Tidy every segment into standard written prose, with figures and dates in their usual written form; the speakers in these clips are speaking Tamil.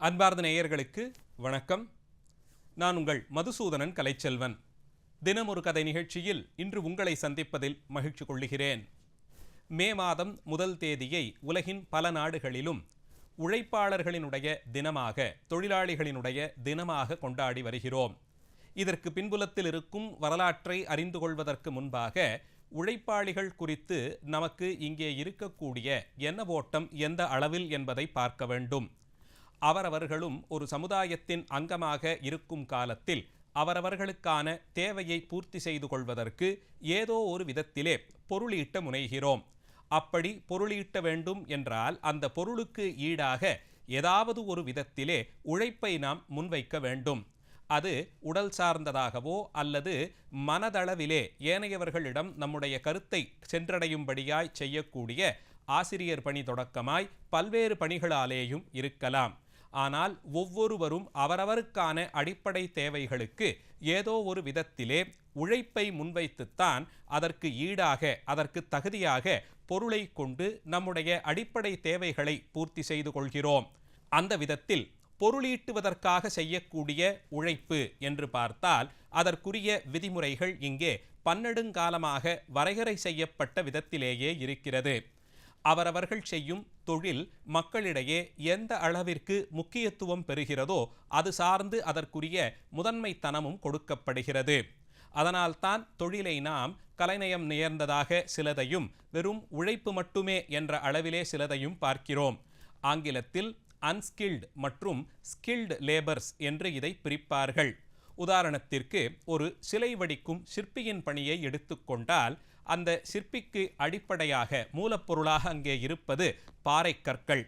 அன்பார்ந்த நேயர்களுக்கு வணக்கம். நான் உங்கள் மதுசூதனன் கலைச்செல்வன். தினம் ஒரு கதை நிகழ்ச்சியில் இன்று உங்களை சந்திப்பதில் மகிழ்ச்சி கொள்கிறேன். மே மாதம் 1 தேதியை உலகின் பல நாடுகளிலும் உழைப்பாளர்களினுடைய தினமாக, தொழிலாளிகளினுடைய தினமாக கொண்டாடி வருகிறோம். இதற்கு பின்புலத்தில் இருக்கும் வரலாற்றை அறிந்து கொள்வதற்கு முன்பாக உழைப்பாளிகள் குறித்து நமக்கு இங்கே இருக்கக்கூடிய எண்ண ஓட்டம் எந்த அளவில் என்பதை பார்க்க வேண்டும். அவரவர்களும் ஒரு சமுதாயத்தின் அங்கமாக இருக்கும் காலத்தில் அவரவர்களுக்கான தேவையை பூர்த்தி செய்து கொள்வதற்கு ஏதோ ஒரு விதத்திலே பொருளீட்ட முனைகிறோம். அப்படி பொருளீட்ட வேண்டும் என்றால் அந்த பொருளுக்கு ஈடாக ஏதாவது ஒரு விதத்திலே உழைப்பை நாம் முன்வைக்க வேண்டும். அது உடல் சார்ந்ததாகவோ அல்லது மனதளவிலே ஏனையவர்களிடம் நம்முடைய கருத்தை சென்றடையும்படியாய் செய்யக்கூடிய ஆசிரியர் பணி தொடக்கமாய் பல்வேறு பணிகளாலேயும் இருக்கலாம். ஆனால் ஒவ்வொருவரும் அவரவருக்கான அடிப்படை தேவைகளுக்கு ஏதோ ஒரு விதத்திலே உழைப்பை முன்வைத்துத்தான் அதற்கு ஈடாக, அதற்கு தகுதியாக பொருளை கொண்டு நம்முடைய அடிப்படை தேவைகளை பூர்த்தி செய்து கொள்கிறோம். அந்த விதத்தில் பொருளீட்டுவதற்காக செய்யக்கூடிய உழைப்பு என்று பார்த்தால் அதற்குரிய விதிமுறைகள் இங்கே பன்னெடுங்காலமாக வரையறை செய்யப்பட்ட விதத்திலேயே இருக்கிறது. அவரவர்கள் செய்யும் தொழில் மக்களிடையே எந்த அளவிற்கு முக்கியத்துவம் பெறுகிறதோ அது சார்ந்து அதற்குரிய முதன்மைத்தனமும் கொடுக்கப்படுகிறது. அதனால்தான் தொழிலை நாம் கலைநயம் நேர்ந்ததாக சிலதையும் வெறும் உழைப்பு மட்டுமே என்ற அளவிலே சிலதையும் பார்க்கிறோம். ஆங்கிலத்தில் அன்ஸ்கில்டு மற்றும் ஸ்கில்டு லேபர்ஸ் என்று இதை பிரிப்பார்கள். உதாரணத்திற்கு ஒரு சிலை வடிக்கும் சிற்பியின் பணியை எடுத்துக்கொண்டால் அந்த சிற்பிக்கு அடிப்படையாக மூலப்பொருளாக அங்கே இருப்பது பாறைக்கற்கள்.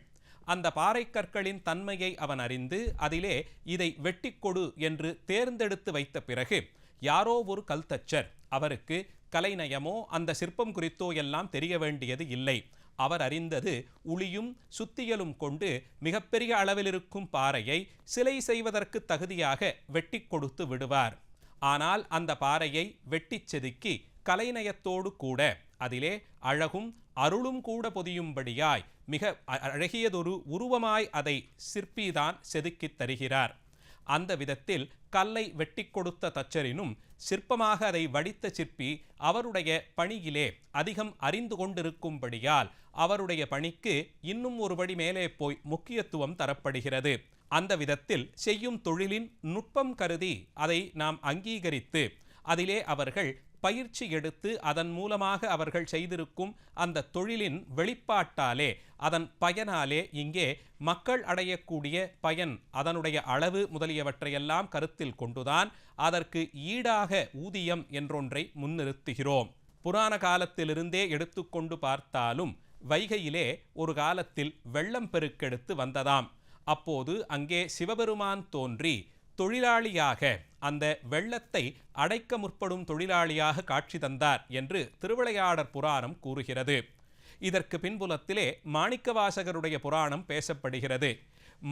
அந்த பாறைக்கற்களின் தன்மையை அவன் அறிந்து அதிலே இதை வெட்டிக்கொடு என்று தேர்ந்தெடுத்து வைத்த பிறகு யாரோ ஒரு கல்தச்சர், அவருக்கு கலைநயமோ அந்த சிற்பம் குறித்தோ எல்லாம் தெரிய வேண்டியது இல்லை. அவர் அறிந்தது உளியும் சுத்தியலும் கொண்டு மிகப்பெரிய அளவில் இருக்கும் பாறையை சிலை செய்வதற்கு தகுதியாக வெட்டி கொடுத்து விடுவார். ஆனால் அந்த பாறையை வெட்டி செதுக்கி கலைநயத்தோடு கூட அதிலே அழகும் அருளும் கூட பொதியும்படியாய் மிக அழகியதொரு உருவமாய் அதை சிற்பிதான் செதுக்கித் தருகிறார். அந்த விதத்தில் கல்லை வெட்டி கொடுத்த தச்சரினும் சிற்பமாக அதை வடித்த சிற்பி அவருடைய பணியிலே அதிகம் அறிந்து கொண்டிருக்கும்படியால் அவருடைய பணிக்கு இன்னும் ஒருபடி மேலே போய் முக்கியத்துவம் தரப்படுகிறது. அந்த விதத்தில் செய்யும் தொழிலின் நுட்பம் கருதி அதை நாம் அங்கீகரித்து அதிலே அவர்கள் பயிற்சி எடுத்து அதன் மூலமாக அவர்கள் செய்திருக்கும் அந்த தொழிலின் வெளிப்பாட்டாலே, அதன் பயனாலே இங்கே மக்கள் அடையக்கூடிய பயன், அதனுடைய அளவு முதலியவற்றையெல்லாம் கருத்தில் கொண்டுதான் அதற்கு ஈடாக ஊதியம் என்றொன்றை முன்னிறுத்துகிறோம். புராண காலத்திலிருந்தே எடுத்துக்கொண்டு பார்த்தாலும் வைகையிலே ஒரு காலத்தில் வெள்ளம் பெருக்கெடுத்து வந்ததாம். அப்போது அங்கே சிவபெருமான் தோன்றி தொழிலாளியாக, அந்த வெள்ளத்தை அடைக்க முற்படும் தொழிலாளியாக காட்சி தந்தார் என்று திருவிளையாடற் புராணம் கூறுகிறது. இதற்கு பின்புலத்திலே மாணிக்கவாசகருடைய புராணம் பேசப்படுகிறது.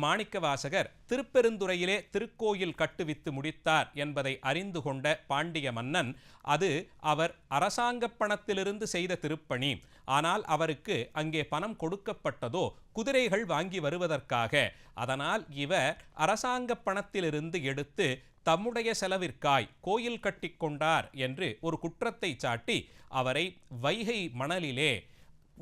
மாணிக்கவாசகர் திருப்பெருந்துறையிலே திருக்கோயில் கட்டுவித்து முடித்தார் என்பதை அறிந்து கொண்ட பாண்டிய மன்னன், அது அவர் அரசாங்க பணத்திலிருந்து செய்த திருப்பணி, ஆனால் அவருக்கு அங்கே பணம் கொடுக்கப்பட்டதோ குதிரைகள் வாங்கி வருவதற்காக. அதனால் இவர் அரசாங்க பணத்திலிருந்து எடுத்து தம்முடைய செலவிற்காய் கோயில் கட்டி கொண்டார் என்று ஒரு குற்றத்தை சாட்டி அவரை வைகை மணலிலே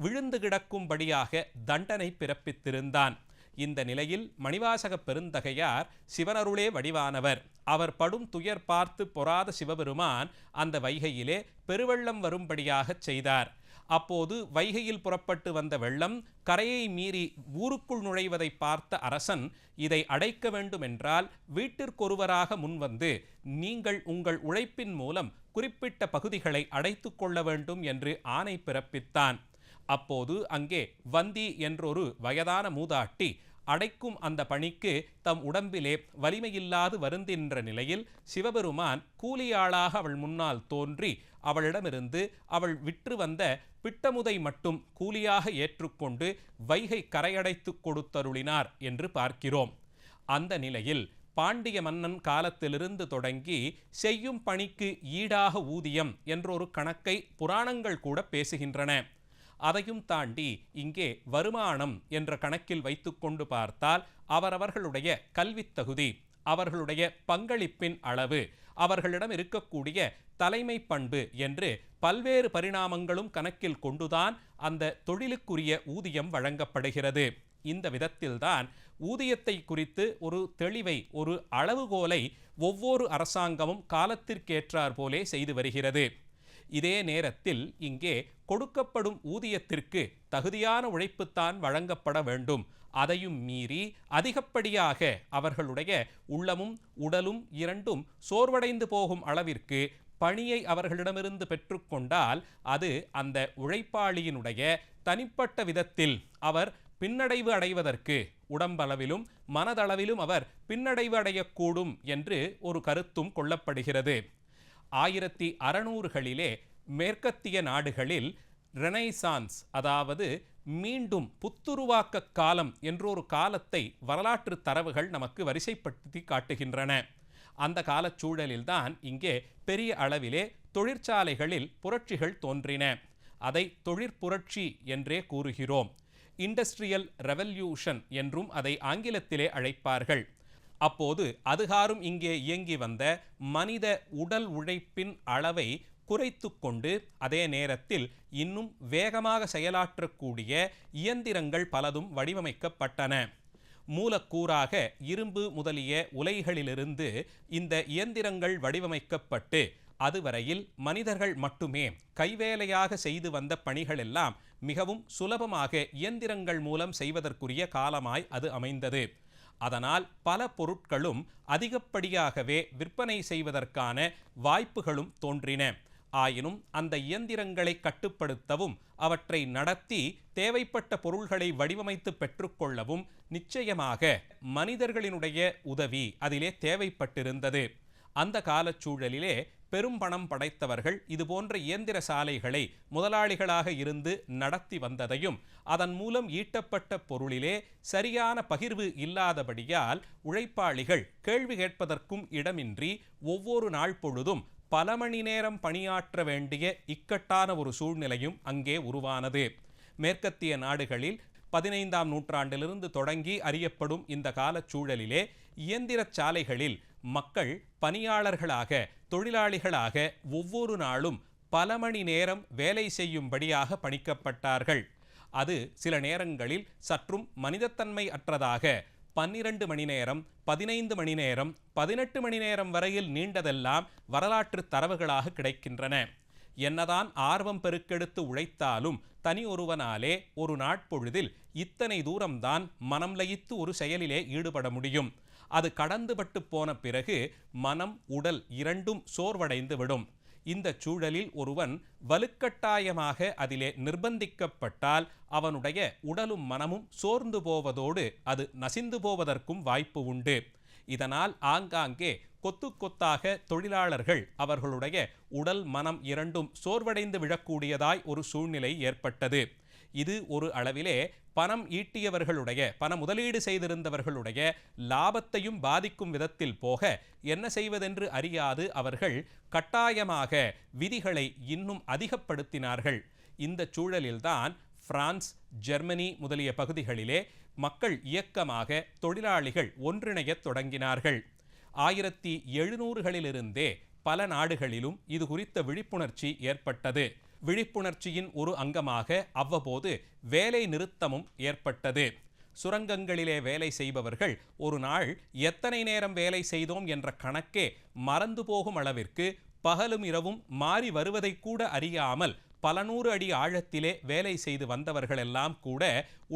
விழுந்து கிடக்கும்படியாக தண்டனை பிறப்பித்திருந்தான். இந்த நிலையில் மணிவாசக பெருந்தகையார் சிவனருளே வடிவானவர், அவர் படும் துயர் பார்த்து பொறாத சிவபெருமான் அந்த வைகையிலே பெருவெள்ளம் வரும்படியாக செய்தார். அப்போது வைகையில் புறப்பட்டு வந்த வெள்ளம் கரையை மீறி ஊருக்குள் நுழைவதை பார்த்த அரசன் இதை அடைக்க வேண்டுமென்றால் வீட்டிற்கொருவராக முன்வந்து நீங்கள் உங்கள் உழைப்பின் மூலம் குறிப்பிட்ட பகுதிகளை அடைத்து கொள்ள வேண்டும் என்று ஆணை பிறப்பித்தான். அப்போது அங்கே வந்தி என்றொரு வயதான மூதாட்டி அடைக்கும் அந்த பணிக்கு தம் உடம்பிலே வலிமையில்லாது வருந்தின்ற நிலையில் சிவபெருமான் கூலியாளாக அவள் முன்னால் தோன்றி அவளிடமிருந்து அவள் விற்று வந்த பிட்டமுதை மட்டும் கூலியாக ஏற்றுக்கொண்டு வைகை கரையடைத்து கொடுத்தருளினார் என்று பார்க்கிறோம். அந்த நிலையில் பாண்டிய மன்னன் காலத்திலிருந்து தொடங்கி செய்யும் பணிக்கு ஈடாக ஊதியம் என்றொரு கணக்கை புராணங்கள் கூட பேசுகின்றன. அதையும் தாண்டி இங்கே வருமானம் என்ற கணக்கில் வைத்துக்கொண்டு பார்த்தால் அவரவர்களுடைய கல்வித் தகுதி, அவர்களுடைய பங்களிப்பின் அளவு, அவர்களிடம் இருக்கக்கூடிய தலைமை பண்பு என்று பல்வேறு பரிணாமங்களும் கணக்கில் கொண்டுதான் அந்த தொழிலுக்குரிய ஊதியம் வழங்கப்படுகிறது. இந்த விதத்தில்தான் ஊதியத்தை குறித்து ஒரு தெளிவை, ஒரு அளவுகோலை ஒவ்வொரு அரசாங்கமும் காலத்திற்கேற்றார் போலே செய்து வருகிறது. இதே நேரத்தில் இங்கே கொடுக்கப்படும் ஊதியத்திற்கு தகுதியான உழைப்புத்தான் வழங்கப்பட வேண்டும். அதையும் மீறி அதிகப்படியாக அவர்களுடைய உள்ளமும் உடலும் இரண்டும் சோர்வடைந்து போகும் அளவிற்கு பணியை அவர்களிடமிருந்து பெற்றுக்கொண்டால் அது அந்த உழைப்பாளியினுடைய தனிப்பட்ட விதத்தில் அவர் பின்னடைவு அடைவதற்கு, உடம்பளவிலும் மனதளவிலும் அவர் பின்னடைவு அடையக்கூடும் என்று ஒரு கருத்தும் கொள்ளப்படுகிறது. 1600களிலே மேற்கத்திய நாடுகளில் ரெனைசான்ஸ், அதாவது மீண்டும் புத்துருவாக்க காலம் என்றொரு காலத்தை வரலாற்று தரவுகள் நமக்கு வரிசைப்படுத்தி காட்டுகின்றன. அந்த காலச்சூழலில்தான் இங்கே பெரிய அளவிலே தொழிற்சாலைகளில் புரட்சிகள் தோன்றின. அதை தொழிற்புரட்சி என்றே கூறுகிறோம். இண்டஸ்ட்ரியல் ரெவல்யூஷன் என்றும் அதை ஆங்கிலத்திலே அழைப்பார்கள். அப்போது அதுகாரும் இங்கே இயங்கி வந்த மனித உடல் உழைப்பின் அளவை குறைத்து கொண்டு அதே நேரத்தில் இன்னும் வேகமாக செயலாற்றக்கூடிய இயந்திரங்கள் பலதும் வடிவமைக்கப்பட்டன. மூலக்கூறாக இரும்பு முதலிய உலைகளிலிருந்து இந்த இயந்திரங்கள் வடிவமைக்கப்பட்டு அதுவரையில் மனிதர்கள் மட்டுமே கைவேலையாக செய்து வந்த பணிகளெல்லாம் மிகவும் சுலபமாக இயந்திரங்கள் மூலம் செய்வதற்குரிய காலமாய் அது அமைந்தது. அதனால் பல பொருட்களும் அதிகப்படியாகவே விற்பனை செய்வதற்கான வாய்ப்புகளும் தோன்றின. ஆயினும் அந்த இயந்திரங்களை கட்டுப்படுத்தவும் அவற்றை நடத்தி தேவைப்பட்ட பொருள்களை வடிவமைத்து பெற்றுக்கொள்ளவும் நிச்சயமாக மனிதர்களினுடைய உதவி அதிலே தேவைப்பட்டிருந்தது. அந்த காலச்சூழலிலே பெரும் பணம் படைத்தவர்கள் இதுபோன்ற இயந்திர சாலைகளை முதலாளிகளாக இருந்து நடத்தி வந்ததையும் அதன் மூலம் ஈட்டப்பட்ட பொருளிலே சரியான பகிர்வு இல்லாதபடியால் உழைப்பாளிகள் கேள்வி கேட்பதற்கும் இடமின்றி ஒவ்வொரு நாள் பொழுதும் பல மணி நேரம் பணியாற்ற வேண்டிய இக்கட்டான ஒரு சூழ்நிலையும் அங்கே உருவானது. மேற்கத்திய நாடுகளில் 15ஆம் நூற்றாண்டிலிருந்து தொடங்கி அறியப்படும் இந்த காலச்சூழலிலே இயந்திர சாலைகளில் மக்கள் பணியாளர்களாக, தொழிலாளிகளாக ஒவ்வொரு நாளும் பல மணி நேரம் வேலை செய்யும்படியாக பணிக்கப்பட்டார்கள். அது சில நேரங்களில் சற்றும் மனிதத்தன்மை அற்றதாக 12 மணி நேரம், 15 மணி நேரம், 18 மணி நேரம் வரையில் நீண்டதெல்லாம் வரலாற்று தரவுகளாக கிடைக்கின்றன. என்னதான் ஆர்வம் பெருக்கெடுத்து உழைத்தாலும் தனி ஒருவனாலே ஒரு நாட்பொழுதில் இத்தனை தூரம்தான் மனம் லயித்து ஒரு செயலிலே ஈடுபட முடியும். அது கடந்துபட்டு போன பிறகு மனம் உடல் இரண்டும் சோர்வடைந்து விடும். இந்த சூழலில் ஒருவன் வலுக்கட்டாயமாக அதிலே நிர்பந்திக்கப்பட்டால் அவனுடைய உடலும் மனமும் சோர்ந்து போவதோடு அது நசிந்து போவதற்கும் வாய்ப்பு உண்டு. இதனால் ஆங்காங்கே கொத்து கொத்தாக தொழிலாளர்கள் அவர்களுடைய உடல் மனம் இரண்டும் சோர்வடைந்து விழக்கூடியதாய் ஒரு சூழ்நிலை ஏற்பட்டது. இது ஒரு அளவிலே பணம் ஈட்டியவர்களுடைய, பண முதலீடு செய்திருந்தவர்களுடைய லாபத்தையும் பாதிக்கும் விதத்தில் போக என்ன செய்வதென்று அறியாது அவர்கள் கட்டாயமாக விதிகளை இன்னும் அதிகப்படுத்தினார்கள். இந்த சூழலில்தான் பிரான்ஸ், ஜெர்மனி முதலிய பகுதிகளிலே மக்கள் இயக்கமாக தொழிலாளிகள் ஒன்றிணையத் தொடங்கினார்கள். 1700களிலிருந்தே பல நாடுகளிலும் இது குறித்த விழிப்புணர்ச்சி ஏற்பட்டது. விழிப்புணர்ச்சியின் ஒரு அங்கமாக அவ்வப்போது வேலை நிறுத்தமும் ஏற்பட்டது. சுரங்கங்களிலே வேலை செய்பவர்கள் ஒரு நாள் எத்தனை நேரம் வேலை செய்தோம் என்ற கணக்கே மறந்து போகும் அளவிற்கு பகலும் இரவும் மாறி வருவதை கூட அறியாமல் பல நூறு அடி ஆழத்திலே வேலை செய்து வந்தவர்களெல்லாம் கூட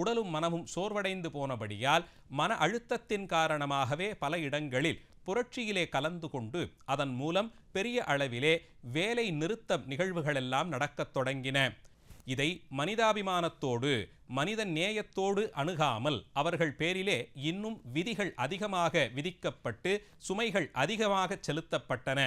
உடலும் மனமும் சோர்வடைந்து போனபடியால் மன அழுத்தத்தின் காரணமாகவே பல இடங்களில் புரட்சியிலே கலந்து கொண்டு அதன் மூலம் பெரிய அளவிலே வேலை நிறுத்த நிகழ்வுகளெல்லாம் நடக்கத் தொடங்கின. இதை மனிதாபிமானத்தோடு, மனித நேயத்தோடு அணுகாமல் அவர்கள் பேரிலே இன்னும் விதிகள் அதிகமாக விதிக்கப்பட்டு சுமைகள் அதிகமாக செலுத்தப்பட்டன.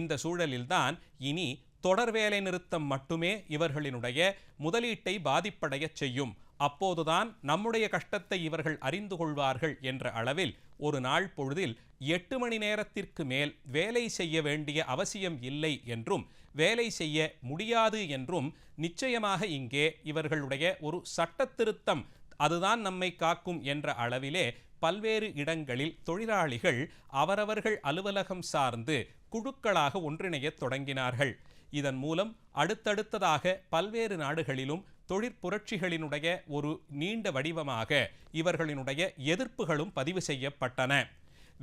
இந்த சூழலில்தான் இனி தொடர் வேலை நிறுத்தம் மட்டுமே இவர்களினுடைய முதலீட்டை பாதிப்படைய செய்யும். அப்போதுதான் நம்முடைய கஷ்டத்தை இவர்கள் அறிந்து கொள்வார்கள் என்ற அளவில் ஒரு நாள் பொழுதில் 8 மணி நேரத்திற்கு மேல் வேலை செய்ய வேண்டிய அவசியம் இல்லை என்றும் வேலை செய்ய முடியாது என்றும் நிச்சயமாக இங்கே இவர்களுடைய ஒரு சட்ட திருத்தம் அதுதான் நம்மை காக்கும் என்ற அளவிலே பல்வேறு இடங்களில் தொழிலாளிகள் அவரவர்கள் அலுவலகம் சார்ந்து குழுக்களாக ஒன்றிணையத் தொடங்கினார்கள். இதன் மூலம் அடுத்தடுத்ததாக பல்வேறு நாடுகளிலும் தொழிற்புரட்சிகளினுடைய ஒரு நீண்ட வடிவமாக இவர்களினுடைய எதிர்ப்புகளும் பதிவு செய்யப்பட்டன.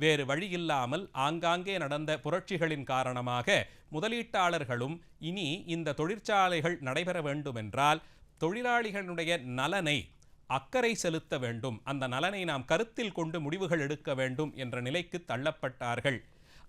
வேறு வழியில்லாமல் ஆங்காங்கே நடந்த புரட்சிகளின் காரணமாக முதலீட்டாளர்களும் இனி இந்த தொழிற்சாலைகள் நடைபெற வேண்டுமென்றால் தொழிலாளிகளுடைய நலனை அக்கறை செலுத்த வேண்டும், அந்த நலனை நாம் கருத்தில் கொண்டு முடிவுகள் எடுக்க வேண்டும் என்ற நிலைக்கு தள்ளப்பட்டார்கள்.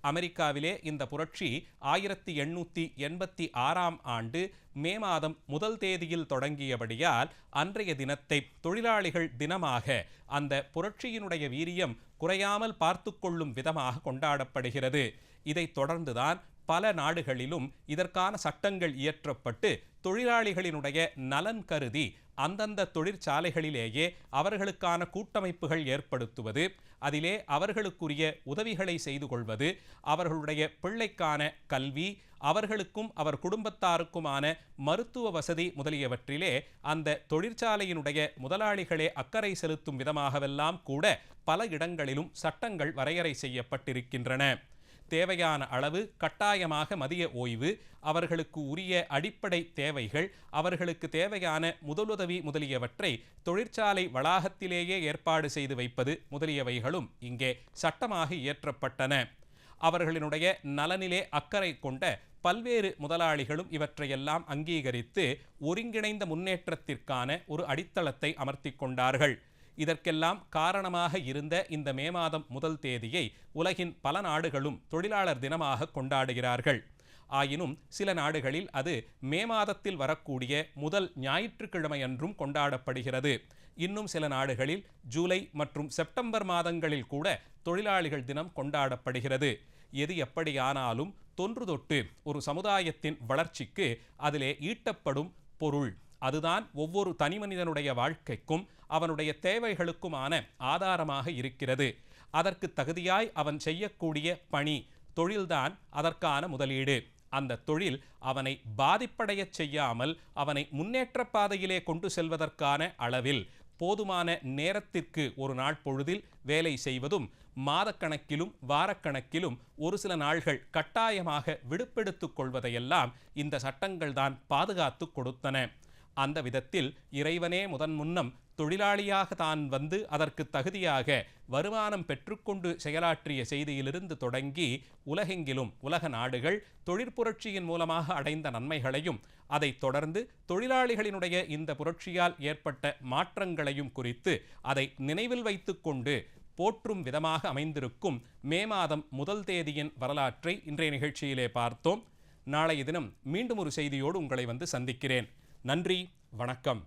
அமெரிக்காவிலே இந்த புரட்சி 1886ஆம் ஆண்டு மே மாதம் 1 தேதியில் தொடங்கியபடியால் அன்றைய தினத்தை தொழிலாளிகள் தினமாக அந்த புரட்சியினுடைய வீரியம் குறையாமல் பார்த்து கொள்ளும் விதமாக கொண்டாடப்படுகிறது. இதைத் தொடர்ந்துதான் பல நாடுகளிலும் இதற்கான சட்டங்கள் இயற்றப்பட்டு தொழிலாளிகளினுடைய நலன் கருதி அந்தந்த தொழிற்சாலைகளிலேயே அவர்களுக்கான கூட்டமைப்புகள் ஏற்படுத்துவது, அதிலே அவர்களுக்குரிய உதவிகளை செய்து கொள்வது, அவர்களுடைய பிள்ளைக்கான கல்வி, அவர்களுக்கும் அவர் குடும்பத்தாருக்குமான மருத்துவ வசதி முதலியவற்றிலே அந்த தொழிற்சாலையினுடைய முதலாளிகளே அக்கறை செலுத்தும் விதமாகவெல்லாம் கூட பல இடங்களிலும் சட்டங்கள் வரையறை செய்யப்பட்டிருக்கின்றன. தேவையான அளவு கட்டாயமாக மதிய ஓய்வு, அவர்களுக்கு உரிய அடிப்படை தேவைகள், அவர்களுக்கு தேவையான முதலுதவி முதலியவற்றை தொழிற்சாலை வளாகத்திலேயே ஏற்பாடு செய்து வைப்பது முதலியவைகளும் இங்கே சட்டமாக இயற்றப்பட்டன. அவர்களினுடைய நலனிலே அக்கறை கொண்ட பல்வேறு முதலாளிகளும் இவற்றையெல்லாம் அங்கீகரித்து ஒருங்கிணைந்த முன்னேற்றத்திற்கான ஒரு அடித்தளத்தை அமர்த்தி கொண்டார்கள். இதற்கெல்லாம் காரணமாக இருந்த இந்த மே மாதம் 1 தேதியை உலகின் பல நாடுகளும் தொழிலாளர் தினமாக கொண்டாடுகிறார்கள். ஆயினும் சில நாடுகளில் அது மே மாதத்தில் வரக்கூடிய முதல் ஞாயிற்றுக்கிழமை அன்றும் கொண்டாடப்படுகிறது. இன்னும் சில நாடுகளில் ஜூலை மற்றும் செப்டம்பர் மாதங்களில் கூட தொழிலாளிகள் தினம் கொண்டாடப்படுகிறது. எது எப்படியானாலும் தொன்று தொட்டு ஒரு சமுதாயத்தின் வளர்ச்சிக்கு அதிலே ஈட்டப்படும் பொருள் அதுதான் ஒவ்வொரு தனிமனிதனுடைய வாழ்க்கைக்கும் அவனுடைய தேவைகளுக்குமான ஆதாரமாக இருக்கிறது. அதற்கு தகுதியாய் அவன் செய்யக்கூடிய பணி தொழில்தான் அதற்கான முதலீடு. அந்த தொழில் அவனை பாதிப்படைய செய்யாமல் அவனை முன்னேற்ற பாதையிலே கொண்டு செல்வதற்கான அளவில் போதுமான நேரத்திற்கு ஒரு நாள் பொழுதில் வேலை செய்வதும், மாதக்கணக்கிலும் வாரக்கணக்கிலும் ஒரு சில நாள்கள் கட்டாயமாக விடுப்பெடுத்துக் கொள்வதையெல்லாம் இந்த சட்டங்கள் தான் பாதுகாத்து கொடுத்தன. அந்த விதத்தில் இறைவனே முன்னம் தொழிலாளியாக தான் வந்து அதற்கு தகுதியாக வருமானம் பெற்றுக்கொண்டு செயலாற்றிய செய்தியிலிருந்து தொடங்கி உலகெங்கிலும் உலக நாடுகள் தொழிற்புரட்சியின் மூலமாக அடைந்த நன்மைகளையும் அதைத் தொடர்ந்து தொழிலாளிகளினுடைய இந்த புரட்சியால் ஏற்பட்ட மாற்றங்களையும் குறித்து அதை நினைவில் வைத்து கொண்டு போற்றும் விதமாக அமைந்திருக்கும் மே மாதம் 1 தேதியின் வரலாற்றை இன்றைய நிகழ்ச்சியிலே பார்த்தோம். நாளைய தினம் மீண்டும் ஒரு செய்தியோடு உங்களை வந்து சந்திக்கிறேன். நன்றி, வணக்கம்.